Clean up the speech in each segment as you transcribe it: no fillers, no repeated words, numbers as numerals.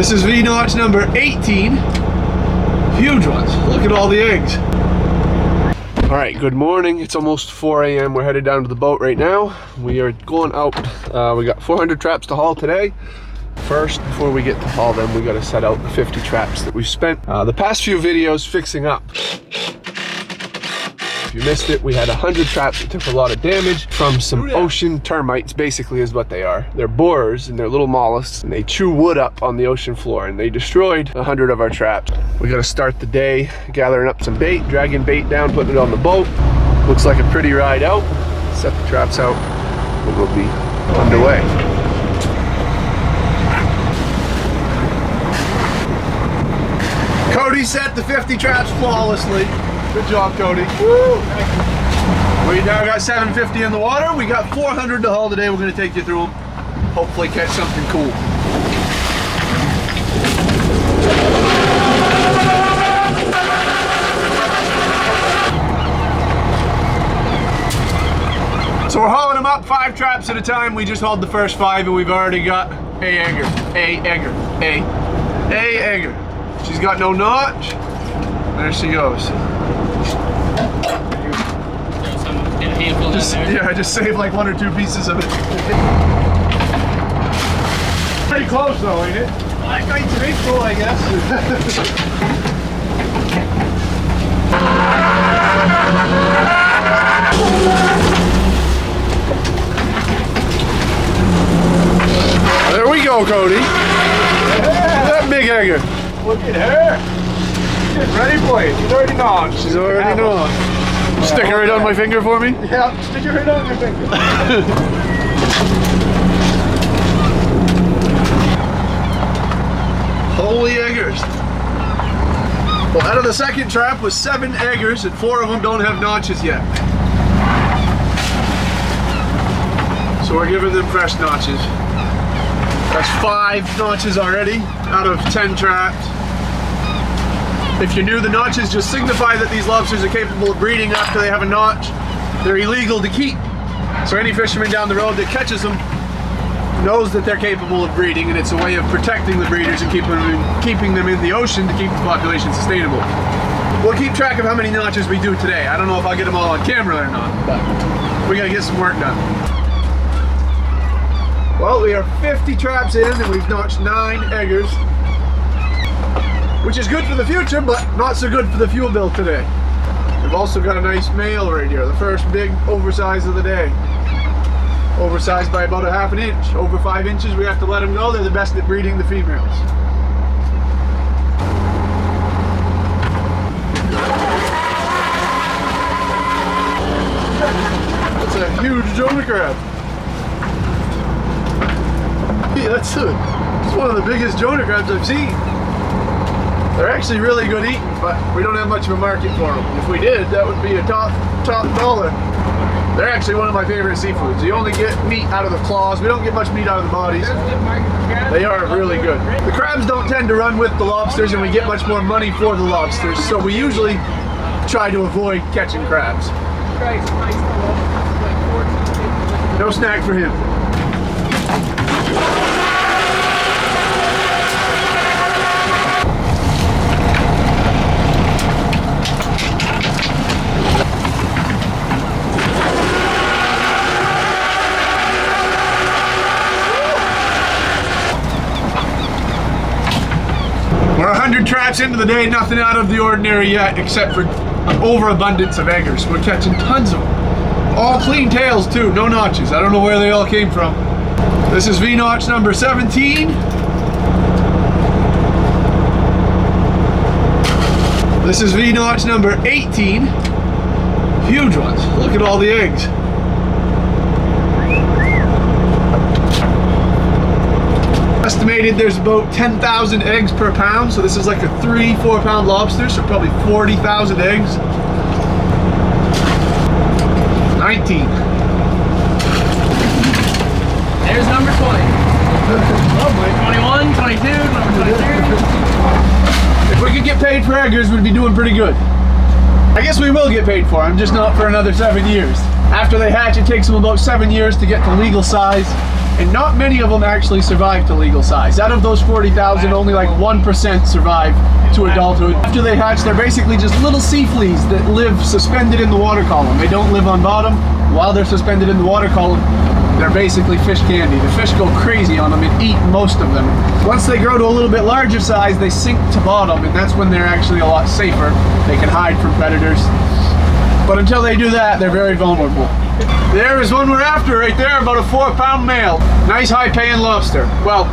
This is V-notch number 18. Huge ones. Look at all the eggs. All right, good morning. It's almost 4 a.m. We're headed down to the boat right now. We are going out. We got 400 traps to haul today. First, before we get to haul them, we got to set out the 50 traps that we've spent the past few videos fixing up. If you missed it, we had 100 traps that took a lot of damage from some ocean termites, basically is what they are. They're borers and they're little mollusks, and they chew wood up on the ocean floor, and they destroyed 100 of our traps. We got to start the day gathering up some bait, dragging bait down, putting it on the boat. Looks like a pretty ride out. Set the traps out and we'll be underway. Cody set the 50 traps flawlessly. Good job, Cody. Woo! We now got 750 in the water. We got 400 to haul today. We're going to take you through them. Hopefully catch something cool. So we're hauling them up 5 traps at a time. We just hauled the first 5 and we've already got a egger. She's got no notch. There she goes. I just saved like 1 or 2 pieces of it. Pretty close though, ain't it? Like 19 April, I guess. There we go, Cody. Yeah. That big egger. Look at her. She's ready for you. She's already gnawed. She's already gnawed. Stick her right on my finger for me? Yeah, stick her right on your finger. Holy eggers. Well, out of the second trap was 7 eggers, and 4 of them don't have notches yet. So we're giving them fresh notches. That's 5 notches already out of 10 traps. If you're new, the notches just signify that these lobsters are capable of breeding after they have a notch. They're illegal to keep. So any fisherman down the road that catches them knows that they're capable of breeding, and it's a way of protecting the breeders and keeping them in the ocean to keep the population sustainable. We'll keep track of how many notches we do today. I don't know if I'll get them all on camera or not, but we gotta get some work done. Well, we are 50 traps in and we've notched 9 eggers, which is good for the future, but not so good for the fuel bill today. We've also got a nice male right here, the first big oversize of the day. Oversized by about 1/2 inch. Over 5 inches, we have to let them go. They're the best at breeding the females. That's a huge Jonah crab. Yeah, it's one of the biggest Jonah crabs I've seen. They're actually really good eating, but we don't have much of a market for them. If we did, that would be a top dollar. They're actually one of my favorite seafoods. You only get meat out of the claws. We don't get much meat out of the bodies. They are really good. The crabs don't tend to run with the lobsters, and we get much more money for the lobsters, so we usually try to avoid catching crabs. No snack for him. We're 100 traps into the day, nothing out of the ordinary yet, except for an overabundance of eggers. We're catching tons of them. All clean tails too, no notches. I don't know where they all came from. This is V-notch number 17. This is V-notch number 18. Huge ones. Look at all the eggs. Estimated there's about 10,000 eggs per pound, so this is like a 3-4 pound lobster, so probably 40,000 eggs. 19. There's number 20. Lovely. 21, 22, number 22. If we could get paid for eggers, we'd be doing pretty good. I guess we will get paid for them, just not for another 7 years. After they hatch, it takes them about 7 years to get to legal size. and not many of them actually survive to legal size. Out of those 40,000, only like 1% survive to adulthood. After they hatch, they're basically just little sea fleas that live suspended in the water column. They don't live on bottom. While they're suspended in the water column, they're basically fish candy. The fish go crazy on them and eat most of them. Once they grow to a little bit larger size, they sink to bottom, and that's when they're actually a lot safer. They can hide from predators. But until they do that, they're very vulnerable. There is one we're after right there, about a 4-pound male. Nice high-paying lobster. Well,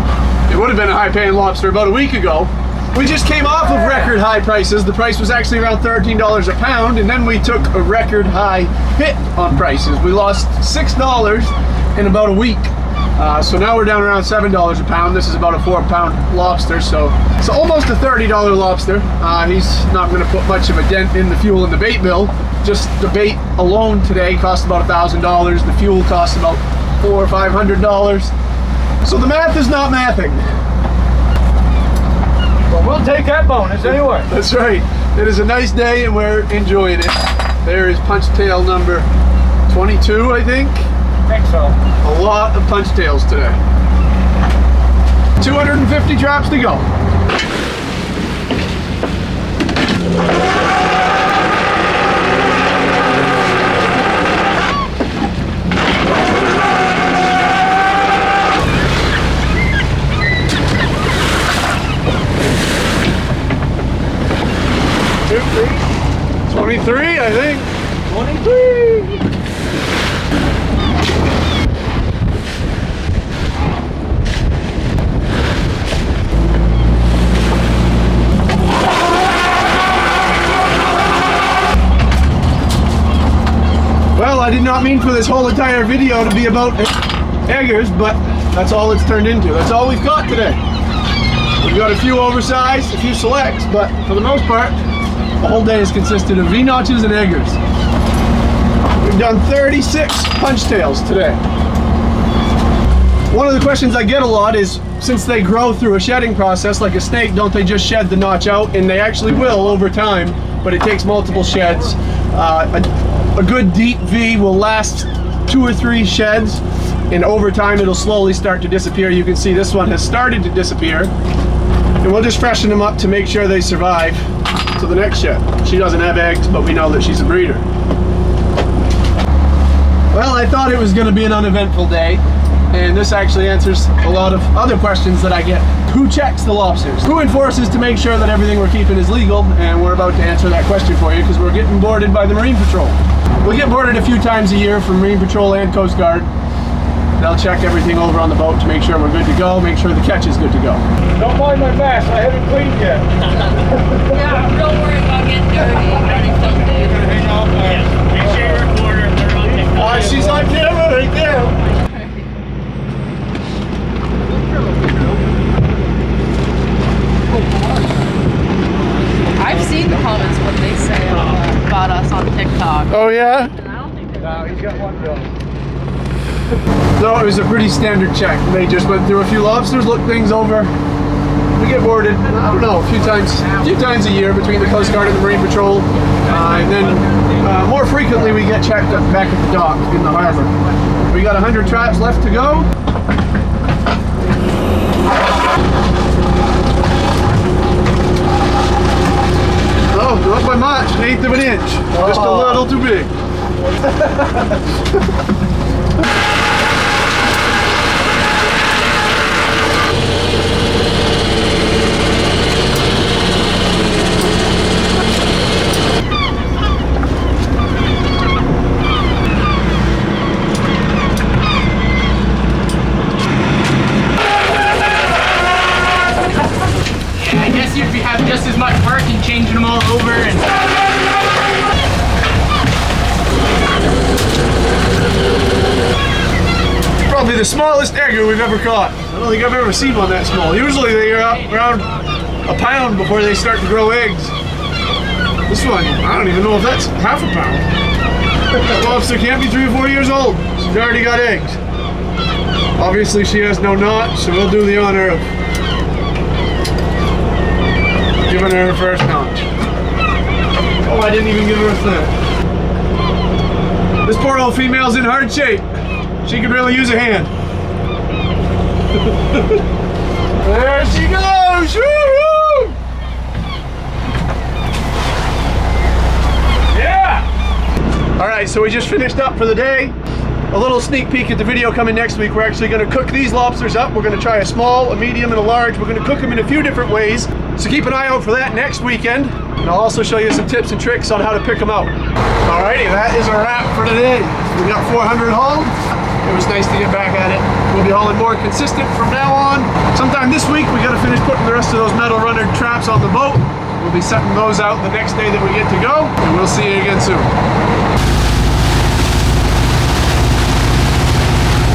it would have been a high-paying lobster about a week ago. We just came off of record high prices. The price was actually around $13 a pound, and then we took a record high hit on prices. We lost $6 in about a week. So now we're down around $7 a pound. This is about a 4-pound lobster, so it's almost a $30 lobster. He's not going to put much of a dent in the fuel in the bait bill. Just the bait alone today cost about $1,000. The fuel costs about $400 or $500. So the math is not mathing. But we'll take that bonus anyway. That's right. It is a nice day and we're enjoying it. There is punch tail number 22, I think. I think so. A lot of punch tails today. 250 traps to go. Two, three. 23, I think. 23. Well, I did not mean for this whole entire video to be about eggers, but that's all it's turned into. That's all we've got today. We've got a few oversized, a few selects, but for the most part, the whole day has consisted of V-notches and eggers. We've done 36 punch tails today. One of the questions I get a lot is, since they grow through a shedding process like a snake, don't they just shed the notch out? And they actually will over time, but it takes multiple sheds. A good deep V will last 2 or 3 sheds, and over time it'll slowly start to disappear. You can see this one has started to disappear, and we'll just freshen them up to make sure they survive to the next shed. She doesn't have eggs, but we know that she's a breeder. Well, I thought it was going to be an uneventful day, and this actually answers a lot of other questions that I get. Who checks the lobsters? Who enforces to make sure that everything we're keeping is legal? And we're about to answer that question for you because we're getting boarded by the Marine Patrol. We get boarded a few times a year from Marine Patrol and Coast Guard. They'll check everything over on the boat to make sure we're good to go, make sure the catch is good to go. Don't mind my mask, I haven't cleaned yet. Yeah, don't worry about getting dirty. Hang on, make sure you record her. She's on camera right there. I've seen the comments what they say about us on TikTok. Oh yeah? And I don't think they're No, he's got one bill. No, it was a pretty standard check. They just went through a few lobsters, looked things over. We get boarded, I don't know, a few times a year between the Coast Guard and the Marine Patrol. And then more frequently we get checked up back at the dock in the harbor. We got 100 traps left to go. Oh, not by much, 1/8 of an inch. Just a little too big. I guess you'd have just as much work in changing them all over and... Probably the smallest egger we've ever caught. I don't think I've ever seen one that small. Usually they are around a pound before they start to grow eggs. This one, I don't even know if that's half a pound. That lobster can't be 3 or 4 years old. She's already got eggs. Obviously she has no notch, so we'll do the honor of giving her first notch. Oh, I didn't even give her a thing. This poor old female's in hard shape. She could really use a hand. There she goes! Woo-hoo! Yeah! Alright, so we just finished up for the day. A little sneak peek at the video coming next week. We're actually going to cook these lobsters up. We're going to try a small, a medium, and a large. We're going to cook them in a few different ways. So keep an eye out for that next weekend. And I'll also show you some tips and tricks on how to pick them out. Alrighty, that is a wrap for today. We got 400 hauled. It was nice to get back at it. We'll be hauling more consistent from now on. Sometime this week, we got to finish putting the rest of those metal runner traps on the boat. We'll be setting those out the next day that we get to go. And we'll see you again soon.